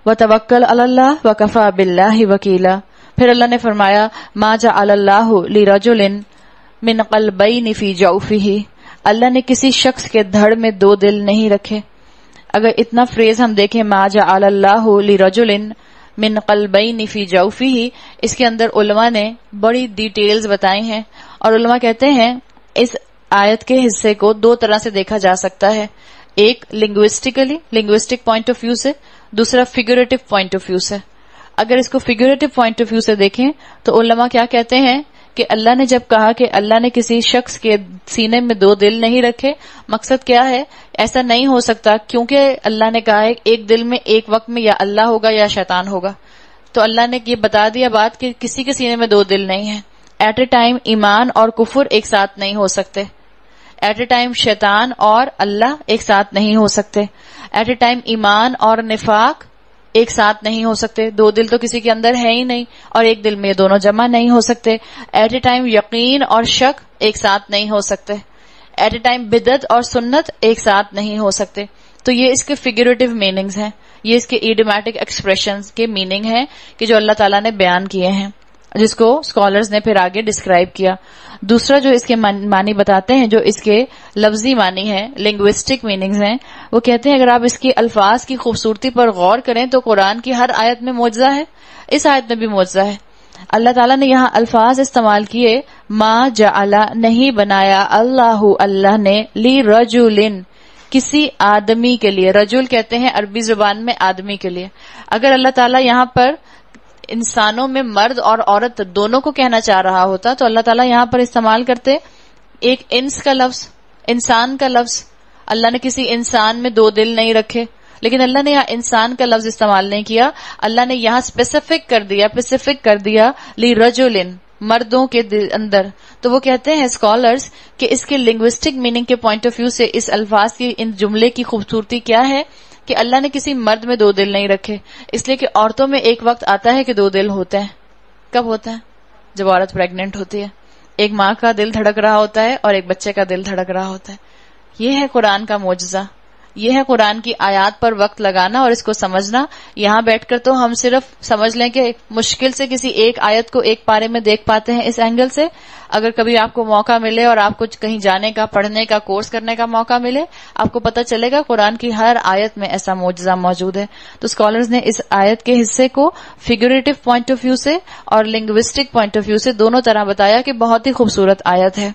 وتوکل علی اللہ وکفی باللہ وکیلا. پھر اللہ نے فرمایا ما جعل اللہ لرجل من قلبین فی جوفہ، اللہ نے کسی شخص کے دھڑ میں دو دل نہیں رکھے. اگر اتنا فریز ہم دیکھیں ما جعل اللہ لرجل من قلبین فی جوفہ، اس کے اندر علماء نے بڑی ڈیٹیلز بتائی ہیں، اور علماء کہتے ہیں اس آیت کے حصے کو دو طرح سے دیکھا جا سکتا ہے، ایک لنگوسٹک پوائنٹ آف ویو سے، دوسرا فیگوریٹو پوائنٹ آف ویو سے. اگر اس کو فیگوریٹو پوائنٹ آف ویو سے دیکھیں تو علماء کیا کہتے ہیں کہ اللہ نے جب کہا کہ اللہ نے کسی شخص کے سینے میں دو دل نہیں رکھے، مقصد کیا ہے؟ ایسا نہیں ہو سکتا، کیونکہ اللہ نے کہا ہے ایک دل میں ایک وقت میں یا اللہ ہوگا یا شیطان ہوگا. تو اللہ نے یہ بتا دیا بات کہ کسی کے سینے میں دو دل نہیں ہیں. ایٹ اے ٹائم ایمان اور کفر ایک ساتھ نہیں ہو سکتے. ایٹ اے ٹائم شیطان اور اللہ ایک ساتھ نہیں ہو سکتے. ایٹ اے ٹائم ایمان اور نفاق ایک ساتھ نہیں ہو سکتے. دو دل تو کسی کے اندر ہے ہی نہیں، اور ایک دل میں یہ دونوں جمع نہیں ہو سکتے. ایٹ اے ٹائم یقین اور شک ایک ساتھ نہیں ہو سکتے. ایٹ اے ٹائم بدعت اور سنت ایک ساتھ نہیں ہو سکتے. تو یہ اس کے فیگوریٹو میننگز ہیں، یہ اس کے ایڈیمیٹک ایکسپریشنز کے میننگ ہیں کہ جو اللہ تعالیٰ نے بیان کیے ہیں، جس کو اسکالرز نے پھر آگے ڈسکرائب کیا. دوسرا جو اس کے معنی بتاتے ہیں، جو اس کے لفظی معنی ہے، لنگوسٹک میننگز ہیں، وہ کہتے ہیں اگر آپ اس کے الفاظ کی خوبصورتی پر غور کریں تو قرآن کی ہر آیت میں معجزہ ہے، اس آیت میں بھی معجزہ ہے. اللہ تعالیٰ نے یہاں الفاظ استعمال کیے، ما جعل نہیں بنایا اللہ اللہ نے لی رجل کسی آدمی کے لیے. رجل کہتے ہیں عربی زبان میں آدمی کے لیے. اگر اللہ تعالیٰ یہاں پر انسانوں میں مرد اور عورت دونوں کو کہنا چاہ رہا ہوتا تو اللہ تعالیٰ یہاں پر استعمال کرتے ایک انس کا لفظ، انسان کا لفظ. اللہ نے کسی انسان میں دو دل نہیں رکھے، لیکن اللہ نے یہاں انسان کا لفظ استعمال نہیں کیا. اللہ نے یہاں اسپیسیفک کر دیا لی رجلن، مردوں کے اندر. تو وہ کہتے ہیں اسکالرز کہ اس کے لنگوسٹک میننگ کے پوائنٹ آف ویو سے اس الفاظ کی، ان جملے کی خوبصورتی کیا ہے کہ اللہ نے کسی مرد میں دو دل نہیں رکھے، اس لیے کہ عورتوں میں ایک وقت آتا ہے کہ دو دل ہوتے ہیں. کب ہوتا ہے؟ جب عورت پریگننٹ ہوتی ہے. ایک ماں کا دل دھڑک رہا ہوتا ہے اور ایک بچے کا دل دھڑک رہا ہوتا ہے. یہ ہے قرآن کا معجزہ، یہ ہے قرآن کی آیات پر وقت لگانا اور اس کو سمجھنا. یہاں بیٹھ کر تو ہم صرف سمجھ لیں کہ مشکل سے کسی ایک آیت کو ایک پارے میں دیکھ پاتے ہیں اس اینگل سے. اگر کبھی آپ کو موقع ملے اور آپ کو کہیں جانے کا، پڑھنے کا، کورس کرنے کا موقع ملے، آپ کو پتہ چلے گا قرآن کی ہر آیت میں ایسا معجزہ موجود ہے. تو اسکالرز نے اس آیت کے حصے کو فیگوریٹو پوائنٹ آف ویو سے اور لنگوسٹک پوائنٹ آف ویو سے دونوں طرح بتایا کہ بہت ہی خوبصورت آیت ہے.